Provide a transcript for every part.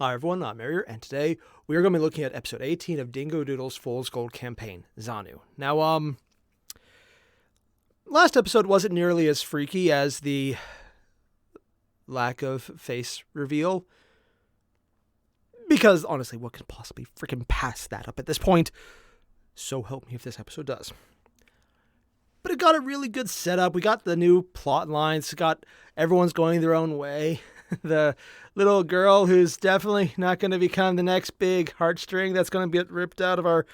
Hi everyone, I'm Airier, and today we are going to be looking at episode 18 of Dingo Doodles' Fool's Gold campaign, Xanu. Now, last episode wasn't nearly as freaky as the lack of face reveal, because honestly, what could possibly freaking pass that up at this point? So help me if this episode does. But it got a really good setup. We got the new plot lines, everyone's going their own way. The little girl who's definitely not going to become the next big heartstring that's going to get ripped out of our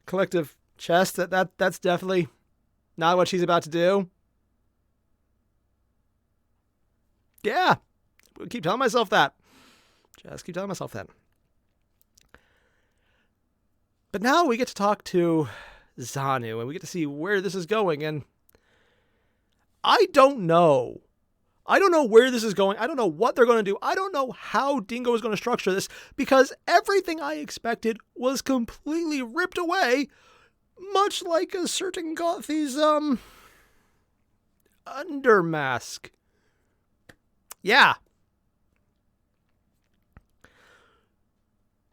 collective chest. That's definitely not what she's about to do. Yeah, I keep telling myself that. Just keep telling myself that. But now we get to talk to Xanu, and we get to see where this is going, and I don't know. I don't know where this is going. I don't know what they're going to do. I don't know how Dingo is going to structure this, because everything I expected was completely ripped away, much like a certain Gothi's, undermask. Yeah.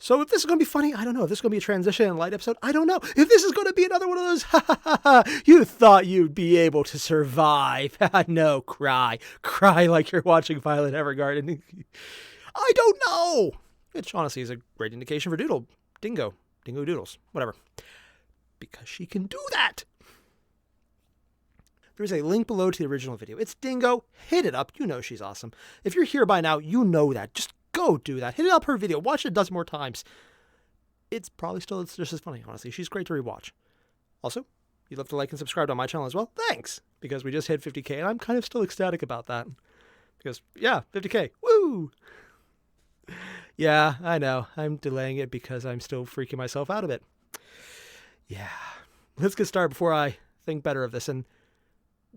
So if this is going to be funny, I don't know. If this is going to be a transition and light episode, I don't know. If this is going to be another one of those, ha ha ha ha, you thought you'd be able to survive. No, cry. Cry like you're watching Violet Evergarden. I don't know. Which honestly is a great indication for Dingo Doodles, whatever. Because she can do that. There's a link below to the original video. It's Dingo. Hit it up. You know she's awesome. If you're here by now, you know that. Just go do that. Hit it up her video. Watch it a dozen more times. It's probably still just as funny, honestly. She's great to rewatch. Also, you'd love to like and subscribe on my channel as well. Thanks! Because we just hit 50k, and I'm kind of still ecstatic about that. Because, yeah, 50k. Woo! Yeah, I know. I'm delaying it because I'm still freaking myself out of it. Yeah. Let's get started before I think better of this, and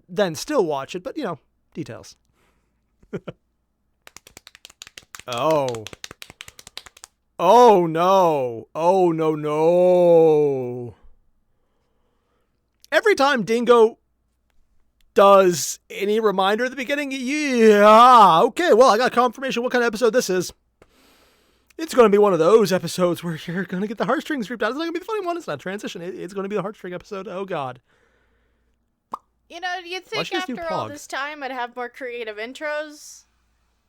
then still watch it, but, you know, details. Oh. Oh, no. Oh, no, no. Every time Dingo does any reminder at the beginning, yeah, okay, well, I got confirmation what kind of episode this is. It's going to be one of those episodes where you're going to get the heartstrings ripped out. It's not going to be the funny one. It's not a transition. It's going to be the heartstring episode. Oh, God. You know, you'd think after all this time I'd have more creative intros.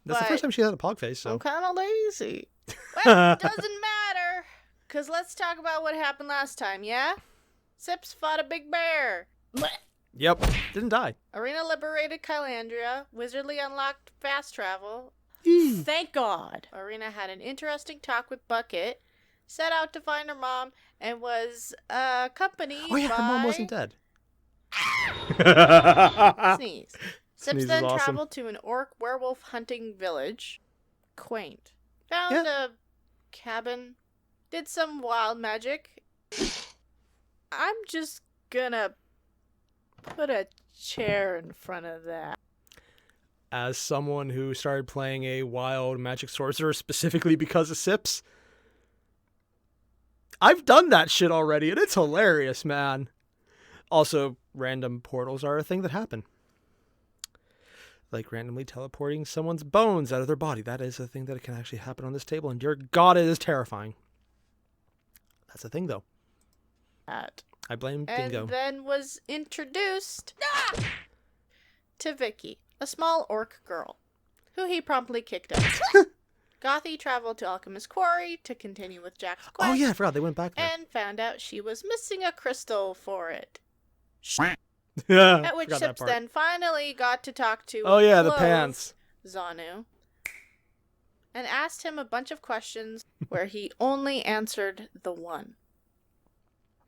That's the first time she had a pog face, so. I'm kind of lazy. Well, it doesn't matter. Because let's talk about what happened last time, yeah? Sips fought a big bear. Yep. Didn't die. Irina liberated Kylandria. Wizardly unlocked fast travel. Thank God. Irina had an interesting talk with Bucket. Set out to find her mom. And was accompanied by... her mom wasn't dead. Sneeze. Sips then traveled to an orc werewolf hunting village. Quaint. Found a cabin. Did some wild magic. I'm just gonna put a chair in front of that. As someone who started playing a wild magic sorcerer specifically because of Sips, I've done that shit already, and it's hilarious, man. Also, random portals are a thing that happen. Like randomly teleporting someone's bones out of their body. That is a thing that can actually happen on this table, and dear God, it is terrifying. That's a thing, though. I blame Dingo. And then was introduced to Vicky, a small orc girl, who he promptly kicked out. Gothi traveled to Alchemist Quarry to continue with Jack's quest. Oh yeah, I forgot they went back there. And found out she was missing a crystal for it. Yeah, at which Sips then finally got to talk to the pants Xanu and asked him a bunch of questions where he only answered the one.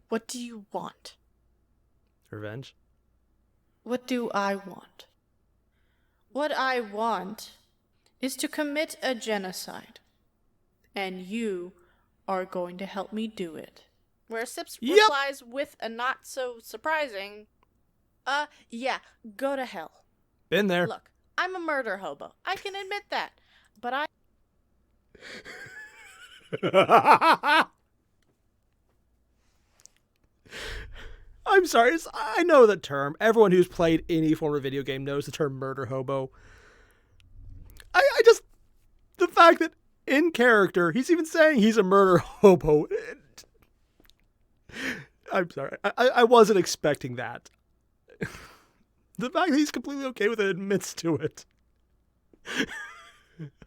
What do you want? Revenge? What do I want? What I want is to commit a genocide. And you are going to help me do it. Where Sips replies with a not so surprising, yeah, go to hell. Been there. Look, I'm a murder hobo. I can admit that. But I'm sorry, I know the term. Everyone who's played any form of video game knows the term murder hobo. I just... The fact that in character. He's even saying he's a murder hobo. I'm sorry. I wasn't expecting that. The fact that he's completely okay with it admits to it.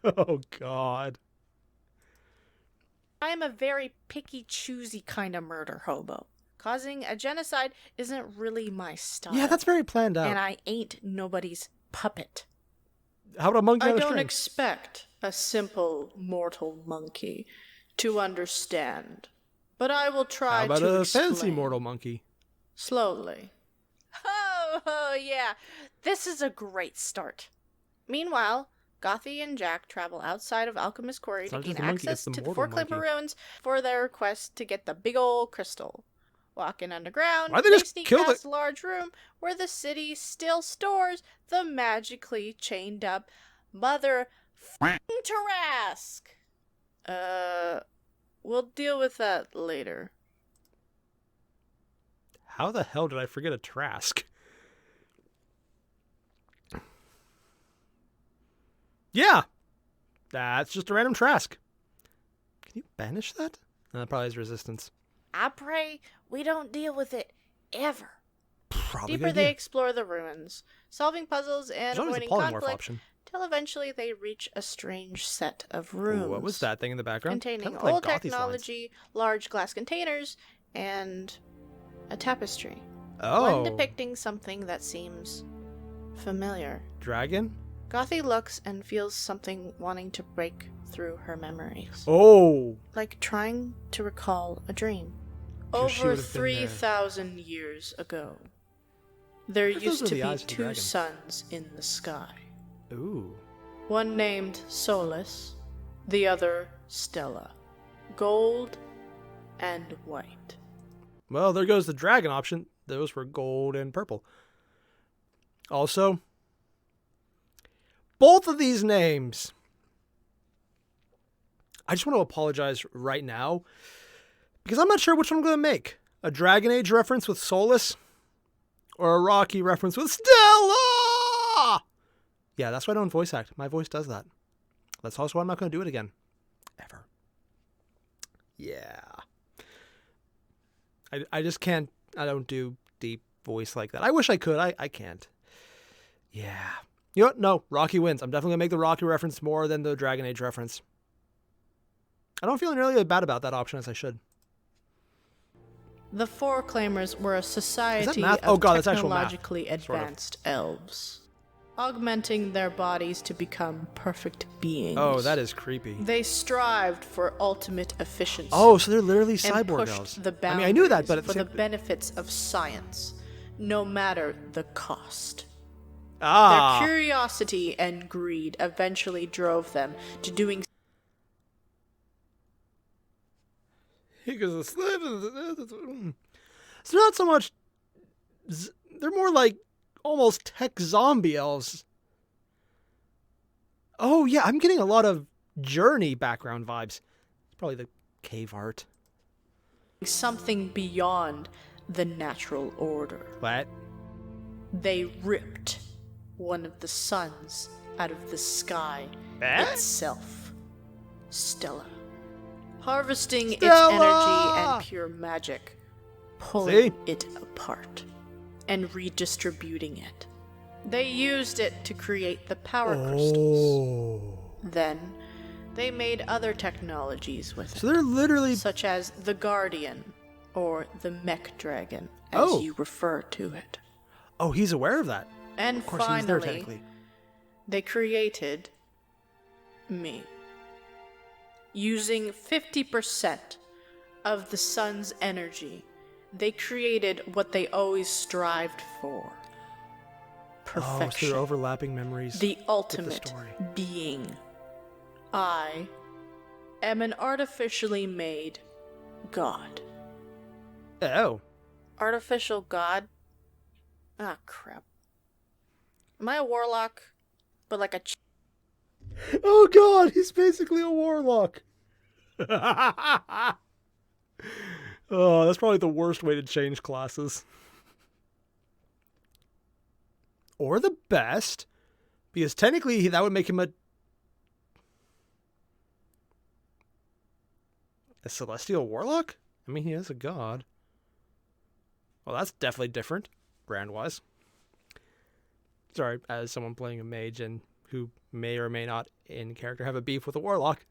Oh, God. I am a very picky, choosy kind of murder hobo. Causing a genocide isn't really my style. Yeah, that's very planned out. And I ain't nobody's puppet. How about a monkey I on a don't string? expect a simple mortal monkey to understand, but I will try How about to a explain. fancy mortal monkey? Slowly. Oh, yeah. This is a great start. Meanwhile, Gothi and Jack travel outside of Alchemist Quarry It's to not gain just a monkey, access it's to the the mortal Foreclaimer monkey. ruins for their quest to get the big ol' crystal. Walking underground, Why'd they they just sneak kill the- past a large room where the city still stores the magically chained up Mother Tarask. We'll deal with that later. How the hell did I forget a Trask? Yeah! That's just a random Trask. Can you banish that? No, that probably has resistance. I pray we don't deal with it ever. Probably Deeper good they idea. explore the ruins, solving puzzles and There's always a avoiding polymorph conflict, option. till eventually they reach a strange set of Ooh, rooms. what was that thing in the background? Containing Kinda like old Gothi's lines. technology, large glass containers, and a tapestry. Oh. One depicting something that seems familiar. Dragon? Gothi looks and feels something wanting to break through her memories. Oh. Like trying to recall a dream. 'Cause she Over would've been there. 3,000 years ago, there Those used are to the be eyes of the two dragon. suns in the sky. Ooh. One named Solus, the other Stella. Gold and white. Well, there goes the dragon option. Those were gold and purple. Also, both of these names, I just want to apologize right now because I'm not sure which one I'm going to make. A Dragon Age reference with Solus or a Rocky reference with Stella. Yeah, that's why I don't voice act. My voice does that. That's also why I'm not going to do it again. Ever. Yeah. I just can't. I don't do deep voice like that. I wish I could. I can't. Yeah. You know what? No, Rocky wins. I'm definitely going to make the Rocky reference more than the Dragon Age reference. I don't feel nearly as bad about that option as I should. The Foreclaimers were a society math? of Oh god, that's actual math. technologically Sort of. advanced elves, augmenting their bodies to become perfect beings. Oh, that is creepy. They strived for ultimate efficiency. Oh, so they're literally and cyborg pushed elves. the I boundaries mean, I knew that, but at the for same the benefits of science, no matter the cost. Ah. Their curiosity and greed eventually drove them to doing Because the slip. It's not so much. They're more like almost tech zombie elves. Oh yeah, I'm getting a lot of Journey background vibes. It's probably the cave art. something beyond the natural order. What? They ripped one of the suns out of the sky Eh? itself. Stella. Harvesting its Stella! energy and pure magic, pulling See? it apart, and redistributing it. They used it to create the power crystals. Oh. Then, they made other technologies with it, So they're literally. such as the Guardian, or the Mech Dragon, as Oh. you refer to it. Oh, he's aware of that. And Of course, he's there finally, technically. they created me. Using 50% of the sun's energy, they created what they always strived for. Oh, so Perfection. they're overlapping memories. The ultimate story. being. I am an artificially made god. Oh. Artificial god? Ah, crap. Am I a warlock? But like a Oh god, he's basically a warlock. Oh, that's probably the worst way to change classes. Or the best, because technically that would make him a... A celestial warlock? I mean, he is a god. Well, that's definitely different, brand-wise. Sorry, as someone playing a mage and who may or may not in character have a beef with a warlock.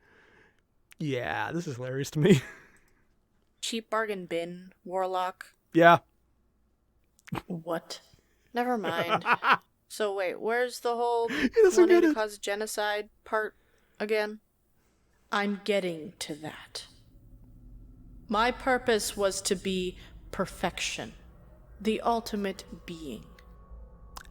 Yeah, this is hilarious to me. Cheap bargain bin warlock. Yeah. What? Never mind. So wait, where's the whole doesn't wanting get to it. cause genocide part again? I'm getting to that. My purpose was to be perfection, the ultimate being.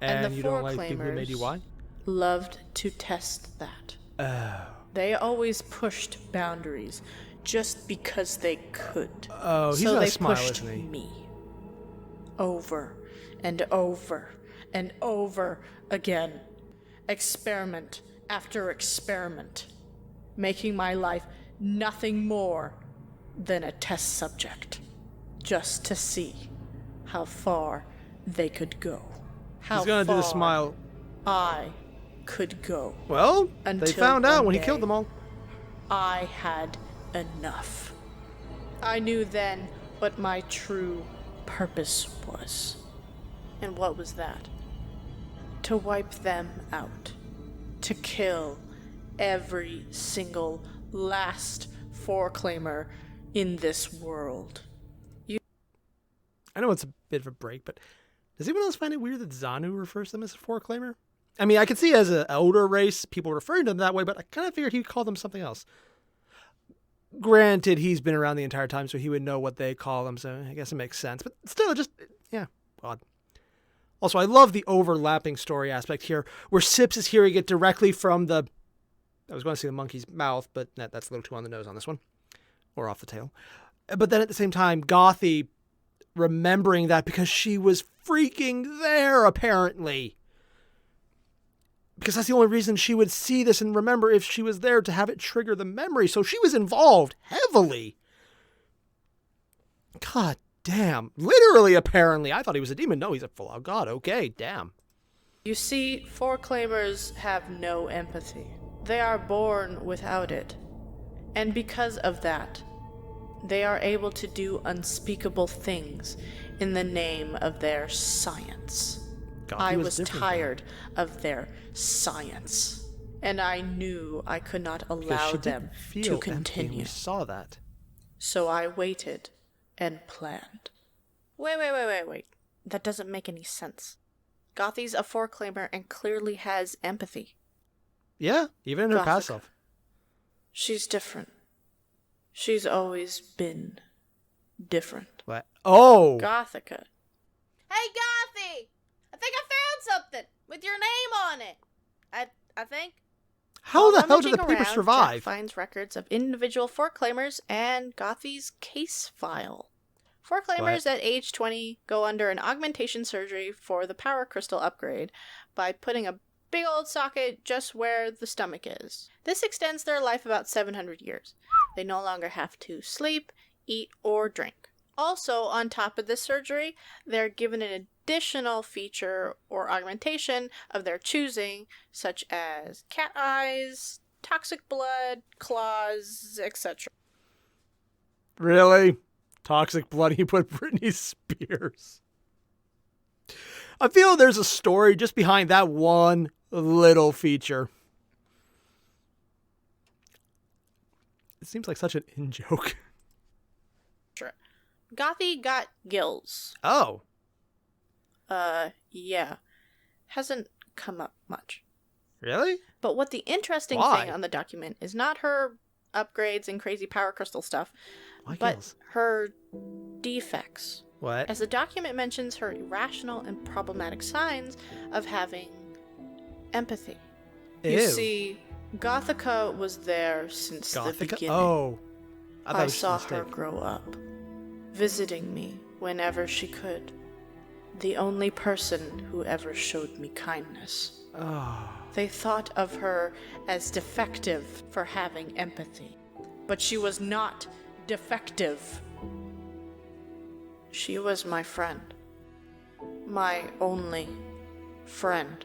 And the you don't like people who made you why? Loved to test that. Oh. They always pushed boundaries just because they could. Oh, he's so gonna they smile, pushed isn't he? me over and over and over again. Experiment after experiment, making my life nothing more than a test subject, just to see how far they could go. How He's gonna do the far smile. I could go. Well, they Until found out one when he day, killed them all. I had enough. I knew then what my true purpose was. And what was that? To wipe them out. To kill every single last Foreclaimer in this world. I know it's a bit of a break, but does anyone else find it weird that Xanu refers to them as a Foreclaimer? I mean, I can see as an elder race, people referring to them that way, but I kind of figured he'd call them something else. Granted, he's been around the entire time, so he would know what they call them, so I guess it makes sense. But still, just, yeah, odd. Also, I love the overlapping story aspect here, where Sips is hearing it directly from the... I was going to say the monkey's mouth, but that's a little too on the nose on this one. Or off the tail. But then at the same time, Gothi remembering that because she was freaking there, apparently. Because that's the only reason she would see this and remember if she was there to have it trigger the memory. So she was involved heavily. God damn. Literally, apparently. I thought he was a demon. No, he's a full-out god. Okay, damn. You see, Foreclaimers have no empathy. They are born without it. And because of that, they are able to do unspeakable things in the name of their science. I was tired of their science, and I knew I could not allow them to continue. We saw that. So I waited and planned. Wait. That doesn't make any sense. Gothi's a Foreclaimer and clearly has empathy. Yeah, even in her past self. She's different. She's always been different. What? Oh! Gothica. Hey, Gothi! I think I found something with your name on it. I think. How the hell did the paper survive? Jack finds records of individual Foreclaimers and Gothi's case file. Foreclaimers at age 20 go under an augmentation surgery for the power crystal upgrade by putting a big old socket just where the stomach is. This extends their life about 700 years. They no longer have to sleep, eat, or drink. Also, on top of this surgery, they're given an additional feature or augmentation of their choosing, such as cat eyes, toxic blood, claws, etc. Really? Toxic blood, he put Britney Spears. I feel there's a story just behind that one little feature. It seems like such an in-joke. Sure. Gothi got gills. Oh. Yeah. Hasn't come up much. Really? But what the interesting thing on the document is not her upgrades and crazy power crystal stuff, but her defects. What? As the document mentions her irrational and problematic signs of having empathy. Ew. You see, Gothica was there since the beginning. Oh. I saw her grow up, visiting me whenever she could. The only person who ever showed me kindness. Oh. They thought of her as defective for having empathy. But she was not defective. She was my friend. My only friend.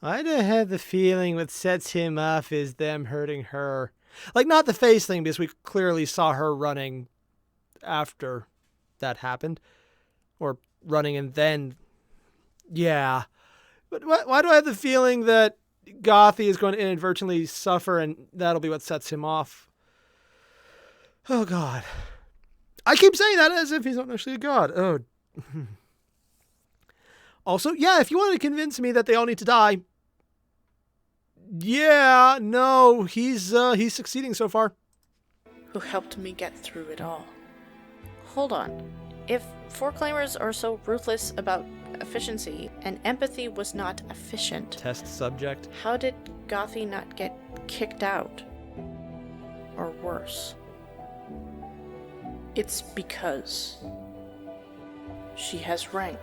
I don't have the feeling what sets him off is them hurting her. Like, not the face thing, because we clearly saw her running after that happened. Or running and then... Yeah. But why do I have the feeling that Gothi is going to inadvertently suffer and that'll be what sets him off? Oh, God. I keep saying that as if he's not actually a god. Oh. Also, yeah, if you want to convince me that they all need to die... Yeah, no, he's succeeding so far. Who helped me get through it all. Hold on. If Foreclaimers are so ruthless about efficiency, and empathy was not efficient... Test subject. How did Gothi not get kicked out? Or worse? It's because she has rank.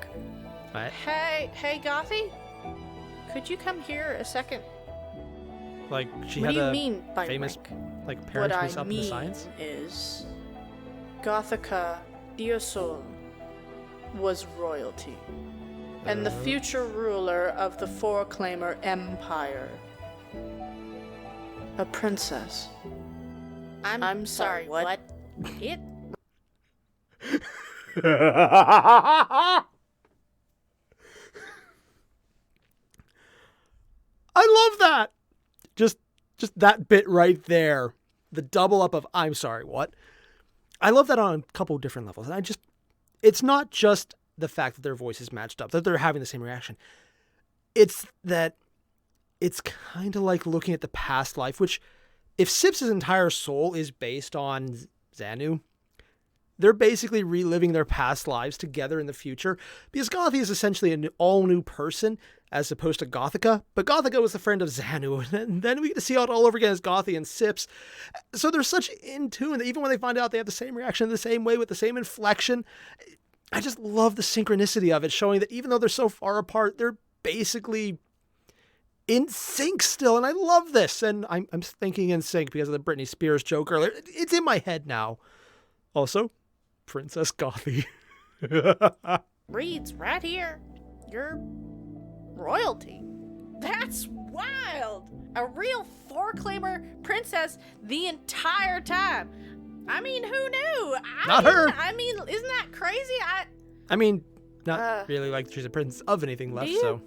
Right. Hey, Gothi? Could you come here a second? Like, she What had do you a mean by famous, rank? like, parents What mix I up in the mean science? is Gothica Diosol was royalty, and the future ruler of the Foreclaimer Empire. A princess. I'm sorry, what? It? I love that. Just that bit right there. The double up of I'm sorry, what? I love that on a couple of different levels. And it's not just the fact that their voices matched up, that they're having the same reaction. It's that it's kind of like looking at the past life, which if Sips' entire soul is based on Xanu, they're basically reliving their past lives together in the future, because Gothi is essentially an all-new person as opposed to Gothica, but Gothica was a friend of Xanu, and then we get to see it all over again as Gothi and Sips. So they're such in tune that even when they find out they have the same reaction the same way with the same inflection, I just love the synchronicity of it, showing that even though they're so far apart, they're basically in sync still, and I love this. And I'm thinking in sync because of the Britney Spears joke earlier. It's in my head now. Also, Princess Gothi. Reads right here. You're royalty. That's wild. A real Foreclaimer princess the entire time. I mean, who knew? Not her. I mean, isn't that crazy? I mean, not really like she's a princess of anything left, so.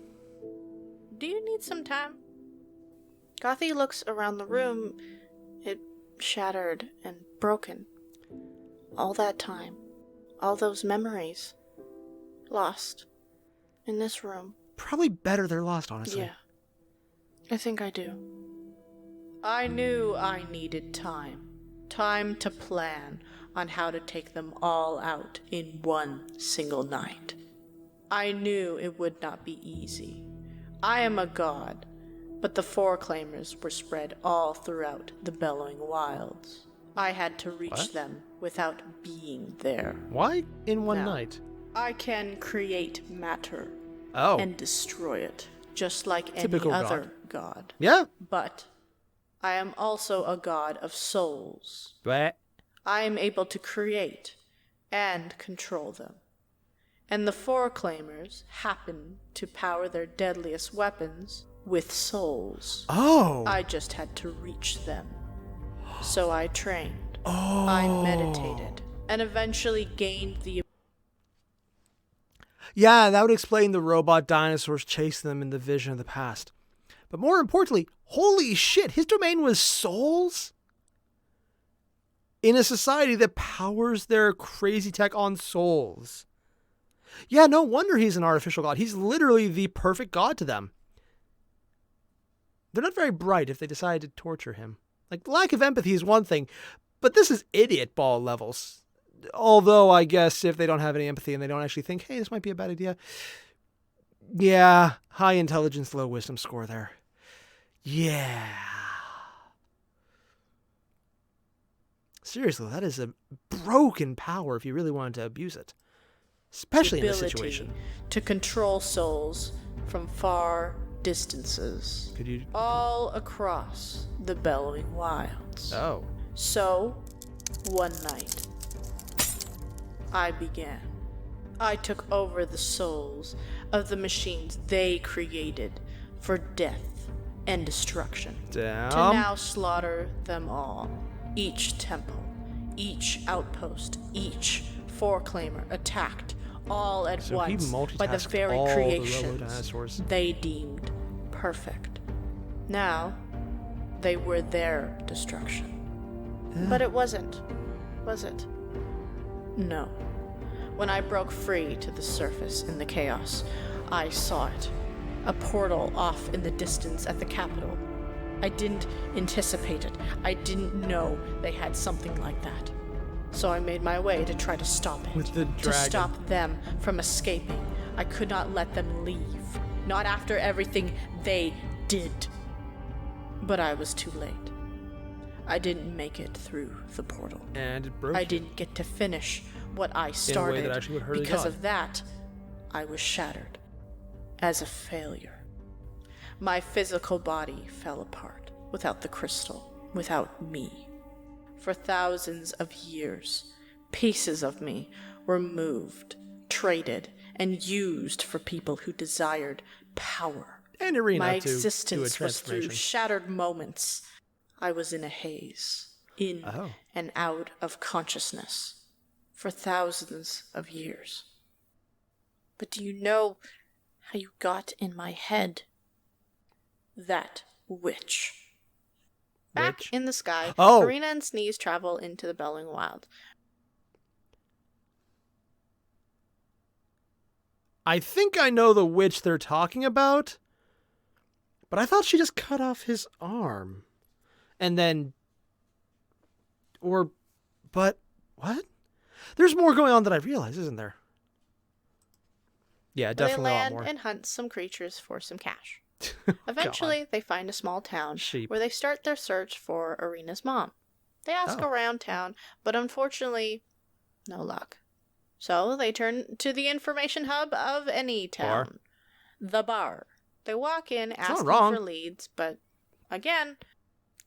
Do you need some time? Gothi looks around the room. It shattered and broken. All that time. All those memories. Lost. In this room. Probably better they're lost, honestly. Yeah. I think I do. I knew I needed time. Time to plan on how to take them all out in one single night. I knew it would not be easy. I am a god, but the Foreclaimers were spread all throughout the Bellowing Wilds. I had to reach them without being there. Why in one Now, night? I can create matter Oh. and destroy it, just like Typical any other god. Yeah. But I am also a god of souls. But I am able to create and control them. And the Foreclaimers happen to power their deadliest weapons with souls. oh. I just had to reach them. So I trained. Oh. I meditated. And eventually gained the... Yeah, that would explain the robot dinosaurs chasing them in the vision of the past. But more importantly, holy shit, his domain was souls? In a society that powers their crazy tech on souls. Yeah, no wonder he's an artificial god. He's literally the perfect god to them. They're not very bright if they decide to torture him. Like, lack of empathy is one thing, but this is idiot ball levels. Although, I guess if they don't have any empathy and they don't actually think, hey, this might be a bad idea. Yeah, high intelligence, low wisdom score there. Yeah. Seriously, that is a broken power if you really wanted to abuse it. Especially in this situation. To control souls from far distances. Could you... All across the Bellowing Wilds. Oh. So, one night, I began. I took over the souls of the machines they created for death and destruction. Damn. To now slaughter them all. Each temple, each outpost, each Foreclaimer attacked all at So he once by the multitasked very all the creations robo-dinosaurs. they deemed perfect. Now, they were their destruction. But it wasn't, was it? No. When I broke free to the surface in the chaos, I saw it. A portal off in the distance at the capital. I didn't anticipate it. I didn't know they had something like that. So I made my way to try to stop it. With the To dragon. stop them from escaping. I could not let them leave. Not after everything they did. But I was too late. I didn't make it through the portal. And it broke I you. didn't get to finish what I In a way started. that actually would hurt a Because god. of that, I was shattered. As a failure. My physical body fell apart without the crystal, without me. For thousands of years, pieces of me were moved, traded, and used for people who desired power. And Irina My to do a existence was through transformation. shattered moments. I was in a haze, in Oh. and out of consciousness, for thousands of years. But do you know how you got in my head? That witch. Back Witch? in the sky, Oh. Irina and Sneeze travel into the Bellowing Wild. I think I know the witch they're talking about, but I thought she just cut off his arm. And then... But... What? There's more going on than I realize, isn't there? Yeah, definitely They a lot land more. and hunt some creatures for some cash. Oh, Eventually, they find a small town Sheep. where they start their search for Irina's mom. They ask Oh. around town, but unfortunately, no luck. So they turn to the information hub of any town. The bar. They walk in not asking wrong. for leads, but again,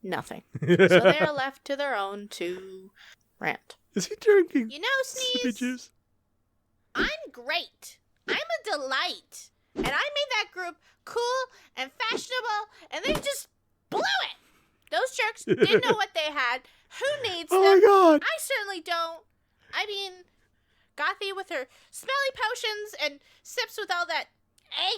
nothing. So they are left to their own to rant. Is he drinking You know, sippy Sneeze, juice? I'm great. I'm a delight. And I made that group cool and fashionable, and they just blew it. Those jerks didn't know what they had. Who needs Oh them? my god! I certainly don't. I mean, Gothi with her smelly potions and sips with all that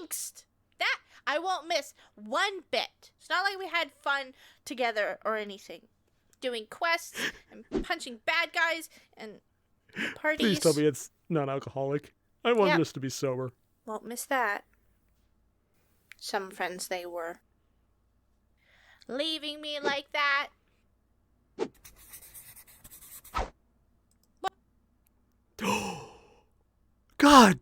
angst. That I won't miss one bit. It's not like we had fun together or anything. Doing quests and punching bad guys and parties. Please tell me it's non-alcoholic. I want Yep. this to be sober. Won't miss that. Some friends they were. Leaving me like that. God!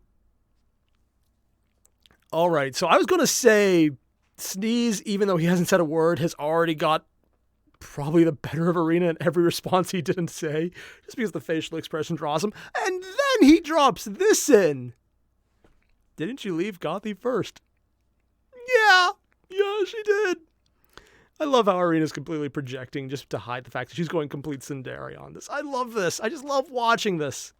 Alright, so I was going to say Sneeze, even though he hasn't said a word, has already got probably the better of Irina in every response he didn't say, just because the facial expressions are awesome. And then he drops this in. Didn't you leave Gothi first? Yeah, she did. I love how Irina's completely projecting just to hide the fact that she's going complete tsundere on this. I love this. I just love watching this.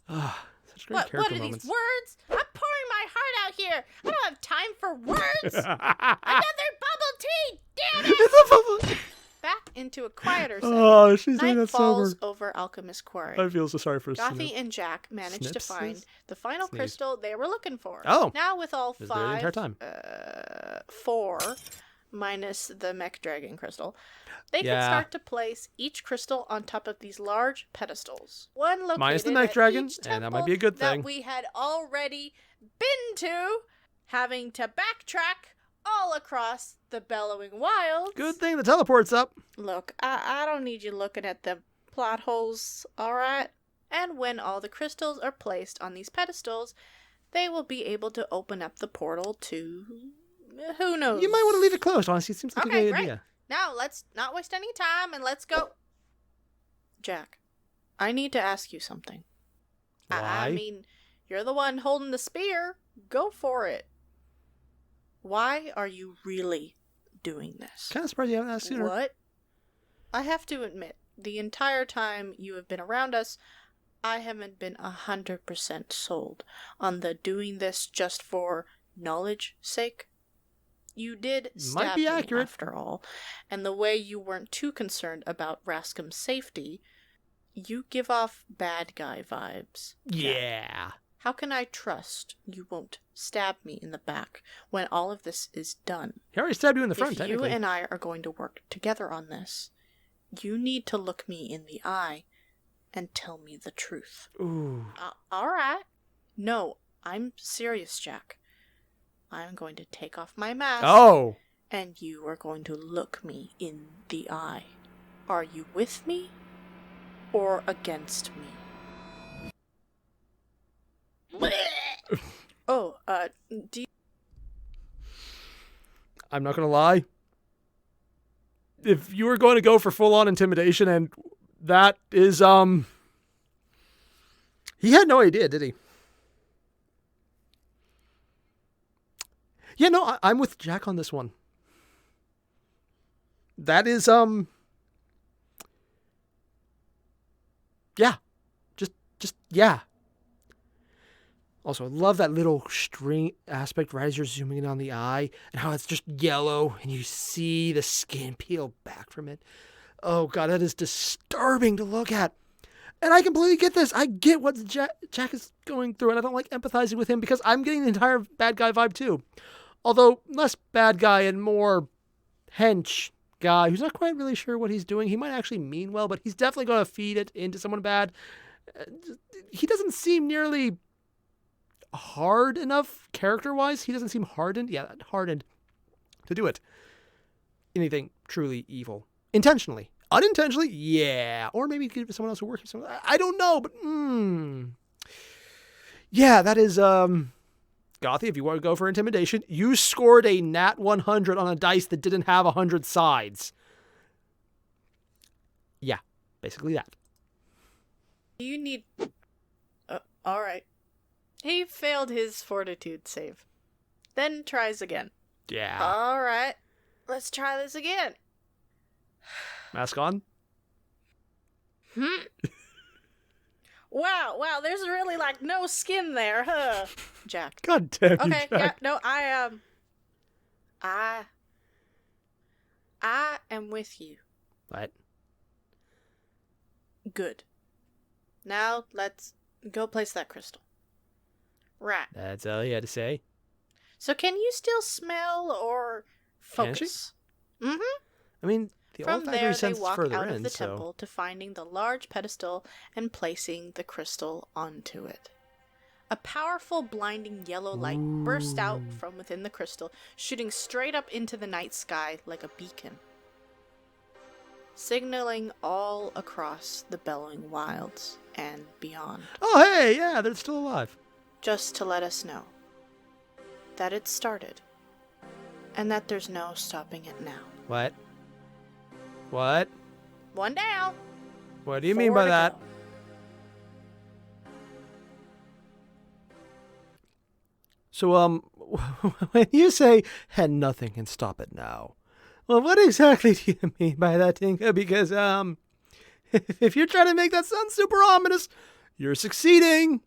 Such great What character are moments. these words? I'm pouring my heart out here. I don't have time for words. Another bubble tea. Damn it. It's a bubble. Back into a quieter setting. Oh, she's doing Night that falls sober. over Alchemist Quarry. I feel so sorry for Gothi Snip. and Jack managed to Snips find is- the final Sneeze. crystal they were looking for. Oh. Now with all Was there the entire five, time. 4 minus the mech dragon crystal, they can Yeah. start to place each crystal on top of these large pedestals. One located Minus the mech at dragon, each and that might temple be a good thing. that we had already been to, having to backtrack all across the Bellowing Wilds. Good thing the teleport's up. Look, I don't need you looking at the plot holes, alright? And when all the crystals are placed on these pedestals, they will be able to open up the portal to... who knows? You might want to leave it closed, honestly. It seems like a Okay, good great. idea. Now, let's not waste any time and let's go... Jack, I need to ask you something. I Why? mean, you're the one holding the spear. Go for it. Why are you really doing this? Kind of surprised you haven't asked sooner. What? I have to admit, the entire time you have been around us, I haven't been 100% sold on the doing this just for knowledge sake You did Might stab be me accurate. after all, and the way you weren't too concerned about Rascom's safety, you give off bad guy vibes. Jack. Yeah. How can I trust you won't stab me in the back when all of this is done? He already stabbed you in the front, If you technically. and I are going to work together on this, you need to look me in the eye and tell me the truth. Ooh. All right. No, I'm serious, Jack. I'm going to take off my mask. Oh. And you are going to look me in the eye. Are you with me or against me? Oh, do you... I'm not going to lie. If you were going to go for full-on intimidation, and that is, he had no idea, did he? Yeah, no, I'm with Jack on this one. That is, yeah. Just, yeah. Also, I love that little string aspect right as you're zooming in on the eye and how it's just yellow and you see the skin peel back from it. Oh, God, that is disturbing to look at. And I completely get this. I get what Jack is going through, and I don't like empathizing with him because I'm getting the entire bad guy vibe too. Although, less bad guy and more hench guy who's not quite really sure what he's doing. He might actually mean well, but he's definitely going to feed it into someone bad. He doesn't seem nearly hard enough character-wise. He doesn't seem hardened. Yeah, hardened to do it. Anything truly evil. Intentionally. Unintentionally, yeah. Or maybe give it to someone else who works with someone. I don't know, but yeah, that is Gothi, if you want to go for intimidation, you scored a nat 100 on a dice that didn't have 100 sides. Yeah, basically that. You need... alright. He failed his fortitude save. Then tries again. Yeah. Alright. Let's try this again. Mask on? Wow, there's really like no skin there, huh? Jack. God damn you, Okay, Jack. yeah, no, I am with you. What? Good. Now let's go place that crystal. Right. That's all you had to say? So can you still smell or focus? Mm-hmm. I mean, the From olfactory there, they sense is walk further out in, of the so... temple to finding the large pedestal and placing the crystal onto it. A powerful, blinding yellow light burst out from within the crystal, shooting straight up into the night sky like a beacon, signaling all across the bellowing wilds and beyond. Oh, hey, yeah, they're still alive. Just to let us know that it started, and that there's no stopping it now. What? What? One down. What do you mean by that? Go. So, when you say, and nothing can stop it now, well, what exactly do you mean by that, Dingo? Because, if you're trying to make that sound super ominous, you're succeeding.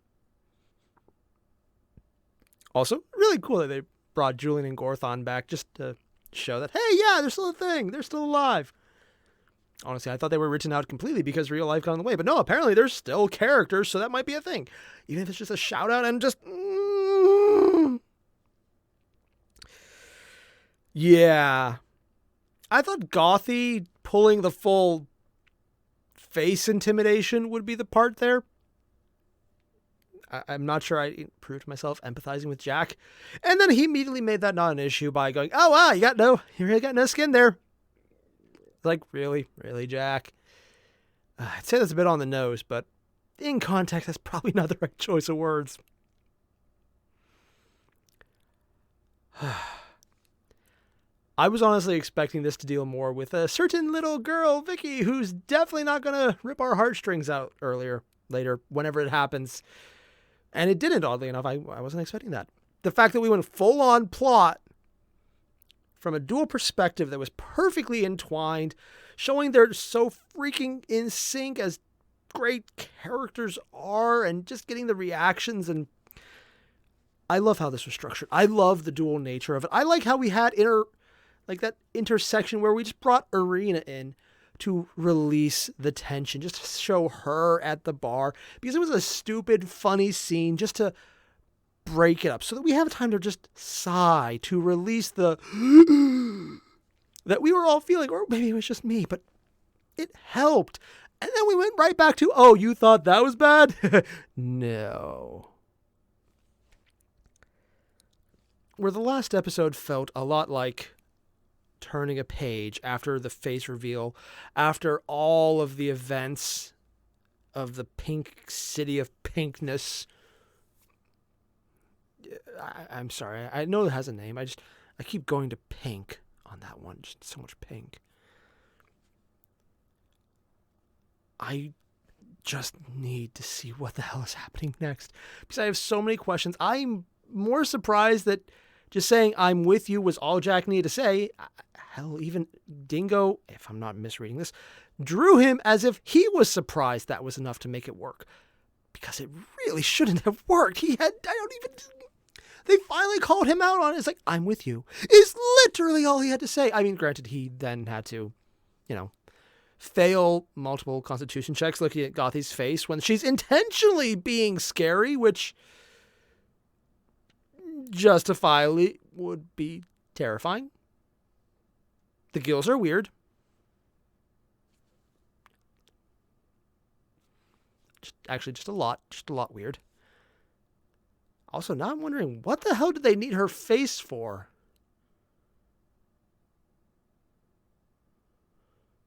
Also, really cool that they brought Julian and Gorthon back just to show that, hey, yeah, they're still a thing. They're still alive. Honestly, I thought they were written out completely because real life got in the way. But no, apparently they're still characters, so that might be a thing. Even if it's just a shout out and just... Yeah. I thought Gothi pulling the full face intimidation would be the part there. I'm not sure I proved myself empathizing with Jack. And then he immediately made that not an issue by going, oh, wow, you really got no skin there. Like, really, Jack? I'd say that's a bit on the nose, but in context, that's probably not the right choice of words. I was honestly expecting this to deal more with a certain little girl, Vicky, who's definitely not going to rip our heartstrings out later, whenever it happens. And it didn't, oddly enough. I wasn't expecting that. The fact that we went full-on plot from a dual perspective that was perfectly entwined, showing they're so freaking in sync as great characters are, and just getting the reactions and I love how this was structured. I love the dual nature of it. I like how we had that intersection where we just brought Irina in to release the tension, just to show her at the bar, because it was a stupid, funny scene just to break it up so that we have time to just sigh, to release the that we were all feeling, or maybe it was just me, but it helped. And then we went right back to, oh, you thought that was bad? No. Where the last episode felt a lot like turning a page after the face reveal, after all of the events of the pink city of pinkness. I'm sorry. I know it has a name. I keep going to pink on that one. Just so much pink. I just need to see what the hell is happening next, because I have so many questions. I'm more surprised that just saying I'm with you was all Jack needed to say. Hell, even Dingo, if I'm not misreading this, drew him as if he was surprised that was enough to make it work, because it really shouldn't have worked. They finally called him out on it. It's like, I'm with you is literally all he had to say. I mean, granted, he then had to, fail multiple constitution checks looking at Gothi's face when she's intentionally being scary, which justifiably would be terrifying. The gills are weird. Just a lot weird. Also, now I'm wondering, what the hell did they need her face for?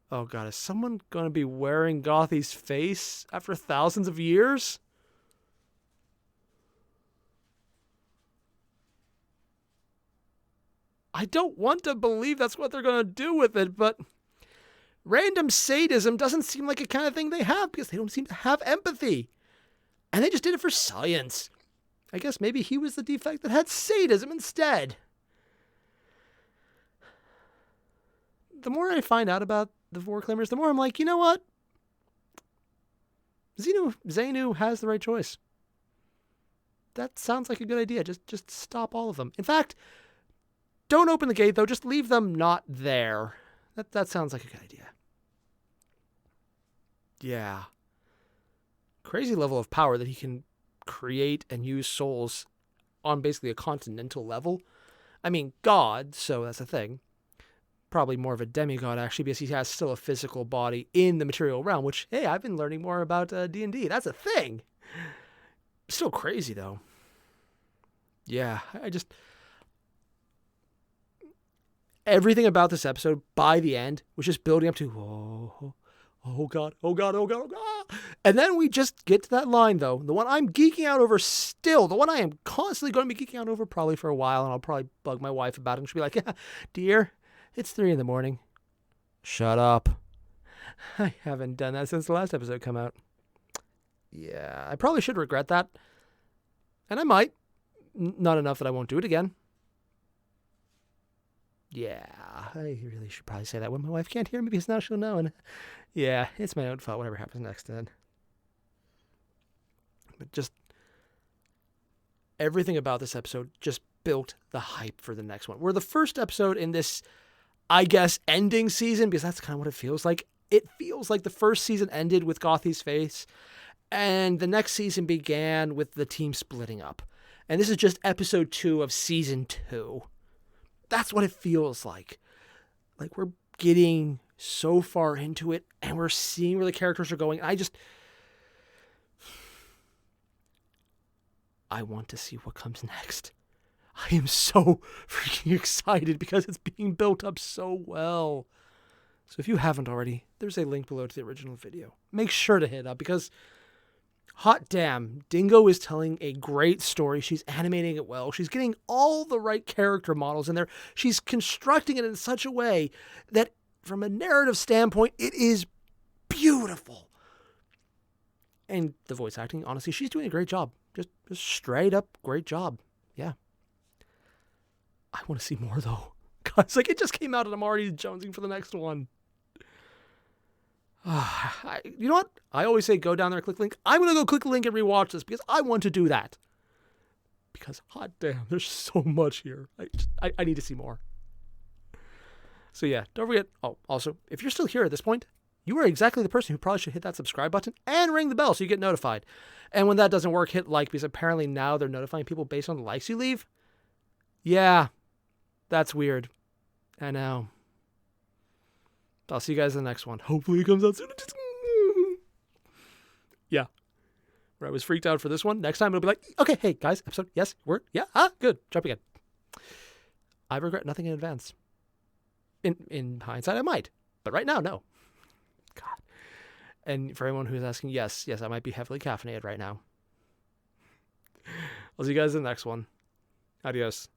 Oh god, is someone going to be wearing Gothi's face after thousands of years? I don't want to believe that's what they're going to do with it, but random sadism doesn't seem like a kind of thing they have, because they don't seem to have empathy. And they just did it for science. I guess maybe he was the defect that had sadism instead. The more I find out about the Foreclaimers, the more I'm like, you know what? Xanu has the right choice. That sounds like a good idea. Just stop all of them. In fact, don't open the gate, though. Just leave them not there. That sounds like a good idea. Yeah. Crazy level of power that he can create and use souls on basically a continental level. I mean, God, so that's a thing. Probably more of a demigod, actually, because he has still a physical body in the material realm, which, hey, I've been learning more about D&D. That's a thing. Still crazy, though. Yeah, everything about this episode, by the end, was just building up to, oh God. And then we just get to that line, though. The one I'm geeking out over still. The one I am constantly going to be geeking out over probably for a while, and I'll probably bug my wife about it. And she'll be like, yeah, dear, it's 3 a.m. Shut up. I haven't done that since the last episode come out. Yeah, I probably should regret that. And I might. Not enough that I won't do it again. Yeah, I really should probably say that when my wife can't hear me, because now she'll know. And yeah, it's my own fault, whatever happens next then. But just everything about this episode just built the hype for the next one. We're the first episode in this, I guess, ending season, because that's kind of what it feels like. It feels like the first season ended with Gothi's face, and the next season began with the team splitting up. And this is just episode 2 of season 2. That's what it feels like. Like, we're getting so far into it, and we're seeing where the characters are going. I want to see what comes next. I am so freaking excited because it's being built up so well. So if you haven't already, there's a link below to the original video. Make sure to hit it up, because hot damn, Dingo is telling a great story. She's animating it well. She's getting all the right character models in there. She's constructing it in such a way that, from a narrative standpoint, it is beautiful. And the voice acting, honestly, she's doing a great job. Just straight up great job. Yeah. I want to see more, though. God, it's like it just came out and I'm already jonesing for the next one. You know what? I always say go down there, click link. I'm going to go click the link and rewatch this, because I want to do that. because hot damn, there's so much here. I need to see more. So yeah, don't forget. Oh, also, if you're still here at this point, you are exactly the person who probably should hit that subscribe button and ring the bell so you get notified. And when that doesn't work, hit like, because apparently now they're notifying people based on the likes you leave. Yeah, that's weird. I know. I'll see you guys in the next one. Hopefully it comes out soon. Yeah. Where I was freaked out for this one. Next time it'll be like, okay, hey guys, episode, yes, we're, yeah, good, jump again. I regret nothing in advance. In hindsight, I might, but right now, no. God. And for anyone who's asking, yes, I might be heavily caffeinated right now. I'll see you guys in the next one. Adios.